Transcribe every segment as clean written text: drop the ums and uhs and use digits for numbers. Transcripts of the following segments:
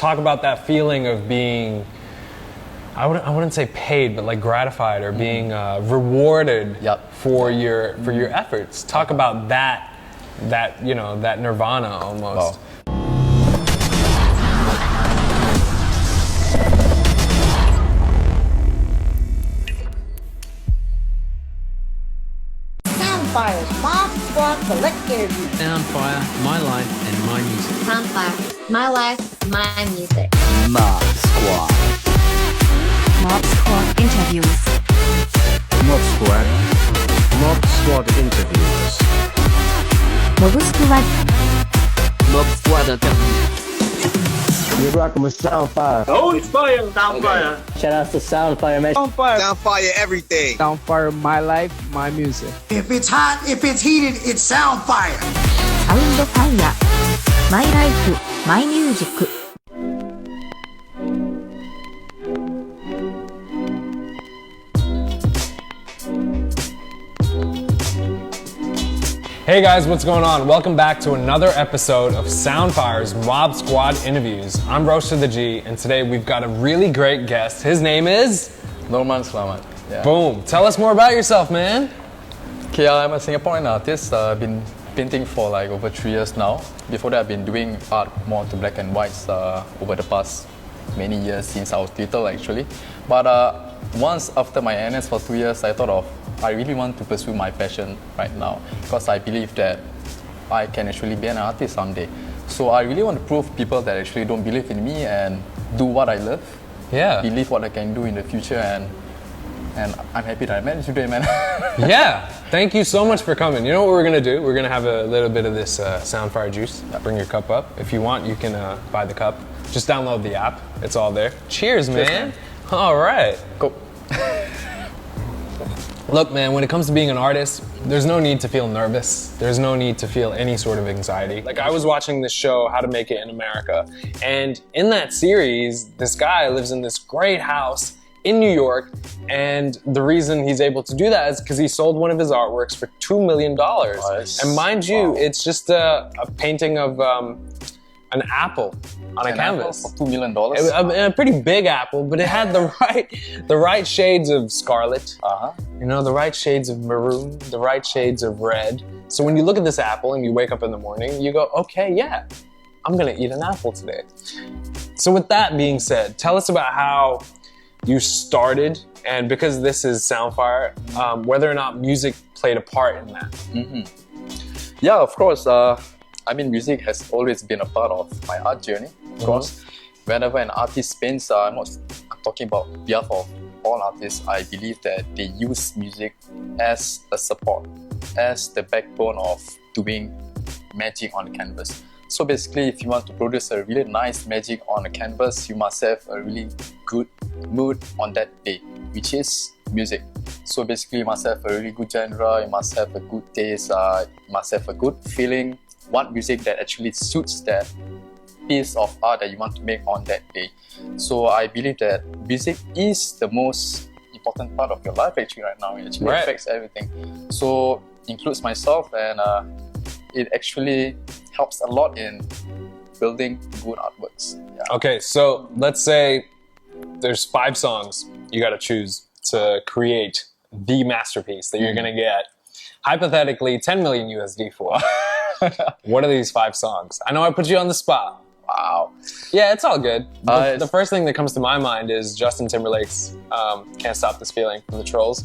talk about that feeling of being, I wouldn't say paid, but like gratified or being rewarded for your efforts. Talk about that nirvana almost. Wow. Soundfire's Mob Squad Select Interview. Soundfire, my life and my music. Soundfire, my life, my music. Mob Squad. Mob Squad Interviews. Mob Squad. Mob Squad Interviews. Mob Squad. Mob Squad Interviews. You're rocking with Soundfire. Oh, it's fire! Soundfire! Okay. Shout out to Soundfire, man. Soundfire everything. Soundfire, my life, my music. If it's hot, if it's heated, it's Soundfire. Soundfire. My life, my music. Hey guys, what's going on? Welcome back to another episode of Soundfire's Mob Squad Interviews. I'm Rosh to the G, and today we've got a really great guest. His name is? Norman Slamat. Yeah. Boom. Tell us more about yourself, man. Okay, I'm a Singaporean artist. I've been painting for like over 3 years now. Before that, I've been doing art more to black and whites over the past many years since I was little actually. But once after my NS for 2 years, I really want to pursue my passion right now because I believe that I can actually be an artist someday. So I really want to prove people that actually don't believe in me and do what I love. Yeah. Believe what I can do in the future and I'm happy that I met you today, man. Yeah. Thank you so much for coming. You know what we're going to do? We're going to have a little bit of this Soundfire juice. Bring your cup up. If you want, you can buy the cup. Just download the app. It's all there. Cheers, man. All right. Go. Look, man, when it comes to being an artist, there's no need to feel nervous. There's no need to feel any sort of anxiety. Like, I was watching this show, How to Make It in America, and in that series, this guy lives in this great house in New York, and the reason he's able to do that is because he sold one of his artworks for $2 million. Nice. And mind you, it's just a painting of an apple on a canvas. For $2 million? A pretty big apple, but it had the right shades of scarlet. You know, the right shades of maroon, the right shades of red. So when you look at this apple and you wake up in the morning, you go, okay, yeah, I'm gonna eat an apple today. So with that being said, tell us about how you started, and because this is Soundfire, whether or not music played a part in that. Mm-hmm. Yeah, of course. I mean, music has always been a part of my art journey. Of course, whenever an artist paints, I'm talking about behalf of all artists. I believe that they use music as a support, as the backbone of doing magic on the canvas. So basically, if you want to produce a really nice magic on a canvas, you must have a really good mood on that day, which is music. So basically, you must have a really good genre, you must have a good taste, you must have a good feeling, what music that actually suits that piece of art that you want to make on that day. So I believe that music is the most important part of your life actually right now. It actually affects everything. So includes myself, and it actually helps a lot in building good artworks. Yeah. Okay, so let's say there's 5 songs you got to choose to create the masterpiece that you're going to get, hypothetically, 10 million USD for. What are these 5 songs? I know I put you on the spot. Wow. Yeah, it's all good. The first thing that comes to my mind is Justin Timberlake's Can't Stop This Feeling from the Trolls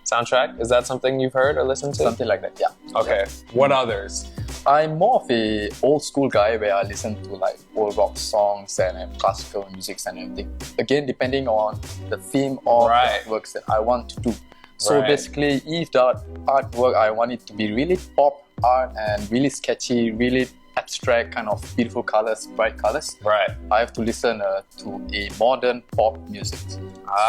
soundtrack. Is that something you've heard or listened to? Something like that, yeah. Okay. What others? I'm more of a old school guy where I listen to like old rock songs and classical music and everything. Again, depending on the theme of the artworks that I want to do. So basically, if the artwork, I want it to be really pop art and really sketchy, really abstract kind of beautiful colors, bright colors. I have to listen to a modern pop music.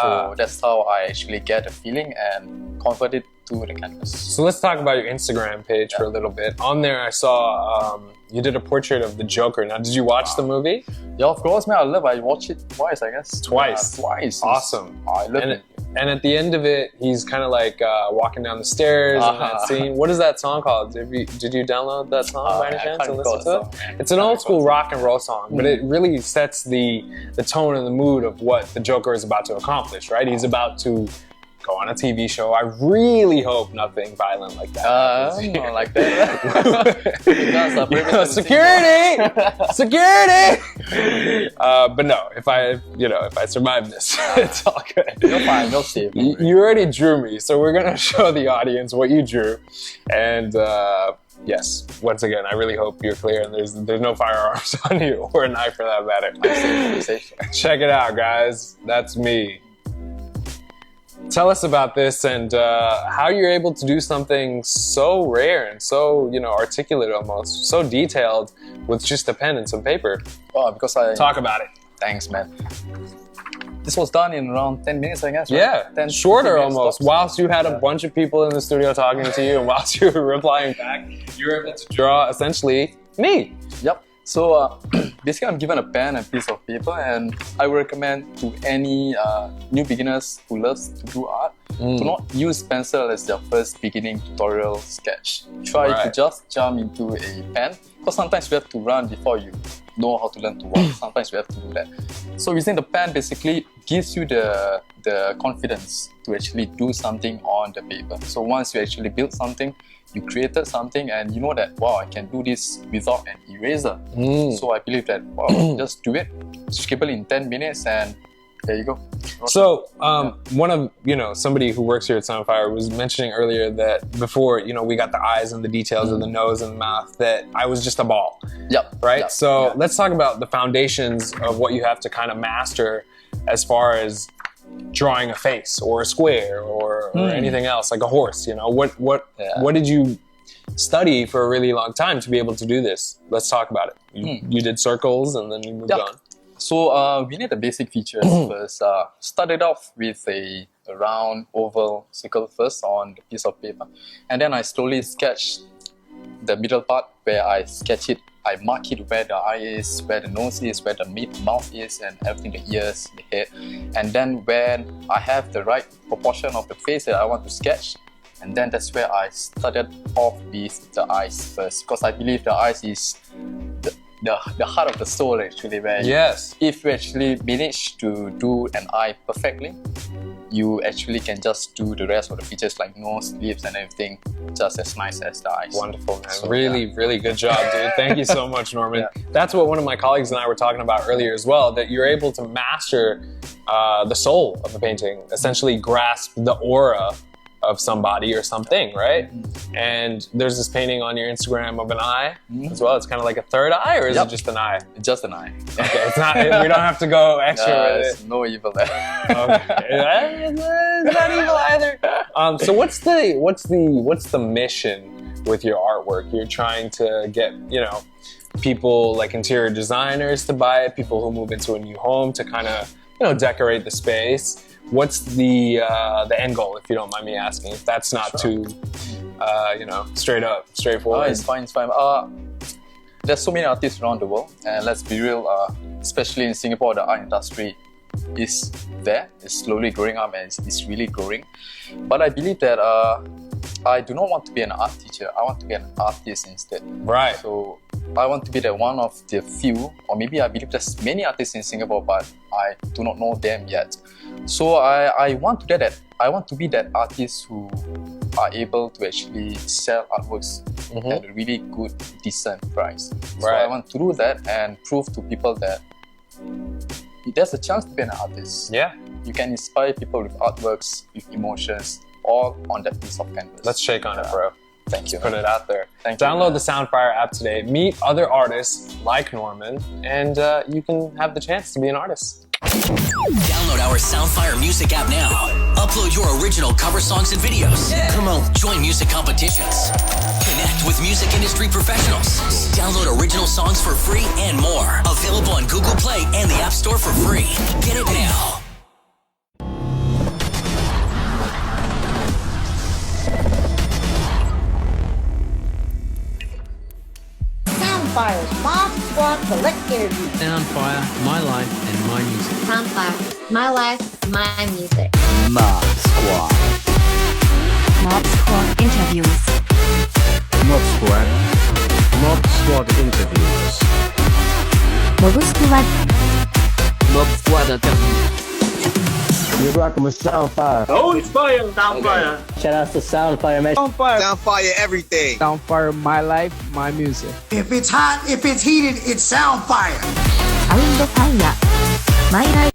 So that's how I actually get a feeling and convert it to the canvas. So let's talk about your Instagram page for a little bit. On there, I saw you did a portrait of the Joker. Now, did you watch the movie? Yeah, of course, man. I watched it twice, I guess. Twice. Twice. Awesome. I love it. And at the end of it, he's kind of like walking down the stairs in that scene. What is that song called? Did you download that song by any chance and listen to it? It's an old school rock and roll song, but it really sets the tone and the mood of what the Joker is about to accomplish, right? He's about to go on a TV show. I really hope nothing violent like that. Not like that. Security! Security! But no, if I survive this, it's all good. You're fine, you're safe. You already drew me, so we're gonna show the audience what you drew. And yes, once again, I really hope you're clear and there's no firearms on you, or a knife for that matter. I'm safe. Check it out, guys. That's me. Tell us about this and how you're able to do something so rare and so, articulate almost, so detailed with just a pen and some paper. Oh, because I... Talk about it. Thanks, man. This was done in around 10 minutes, I guess, right? Yeah, 10, shorter almost. Tops. Whilst you had a bunch of people in the studio talking to you and whilst you were replying back, you were able to draw essentially me. Yep. So basically I'm given a pen and piece of paper, and I would recommend to any new beginners who loves to do art to not use pencil as their first beginning tutorial sketch. Try to just jump into a pen, because sometimes you have to run before you know how to learn to walk. Sometimes you have to do that. So using the pen basically gives you the confidence to actually do something on the paper. So once you actually build something, you created something and you know that, wow, I can do this without an eraser. So I believe that, wow, just do it, scribble in 10 minutes and there you go. So one of, somebody who works here at Soundfire was mentioning earlier that before, we got the eyes and the details of the nose and the mouth, that I was just a ball. Yep. Right? Yep. So let's talk about the foundations of what you have to kind of master as far as drawing a face or a square or anything else, like a horse. What did you study for a really long time to be able to do this? Let's talk about it. You did circles and then you moved on. So we need the basic features first. Started off with a round oval circle first on the piece of paper, and then I slowly sketched the middle part where I sketch it. I mark it where the eye is, where the nose is, where the mouth is, and everything, the ears, the head. And then when I have the right proportion of the face that I want to sketch, and then that's where I started off with the eyes first, because I believe the eyes is the heart of the soul actually, where if you actually manage to do an eye perfectly, you actually can just do the rest of the features like nose, lips and everything just as nice as the eyes. Wonderful, man. So, really good job, dude. Thank you so much, Norman. That's what one of my colleagues and I were talking about earlier as well, that you're able to master the soul of a painting, essentially grasp the aura of somebody or something, right? And there's this painting on your Instagram of an eye as well. It's kind of like a third eye, or is it just an eye? Just an eye. Okay, it's not. We don't have to go extra with it. No evil there. Okay, it's not evil either. So what's the mission with your artwork? You're trying to get people like interior designers to buy it, people who move into a new home to kind of decorate the space. What's the end goal, if you don't mind me asking? If that's not too, straightforward. It's fine. There's so many artists around the world, and let's be real, especially in Singapore, the art industry is there. It's slowly growing up, and it's really growing. But I believe that I do not want to be an art teacher. I want to be an artist instead. Right. So I want to be the one of the few, or maybe I believe there's many artists in Singapore, but I do not know them yet. So I want to do that. I want to be that artist who are able to actually sell artworks at a really good, decent price. So I want to do that and prove to people that there's a chance to be an artist. Yeah. You can inspire people with artworks, with emotions, all on that piece of canvas. Let's shake on it, bro. Thank you. Put it out there. Thank you. Download the Soundfire app today. Meet other artists like Norman, and you can have the chance to be an artist. Download our Soundfire music app now. Upload your original cover songs and videos. Promote, join music competitions. Connect with music industry professionals. Download original songs for free and more. Available on Google Play and the App Store for free. Get it now. Squad Select Interview. Soundfire, my life and my music. Soundfire, my life, my music. Mob Squad. Mob Squad Interviews. Mob Squad. Mob Squad Interviews. モブスクワッ Mob Squad Interview. You're rocking with Soundfire. Soundfire, Soundfire. Shout out to Soundfire, man. Soundfire everything. Soundfire, my life, my music. If it's hot, if it's heated, it's sound fire. サウンドファイヤーマイライフ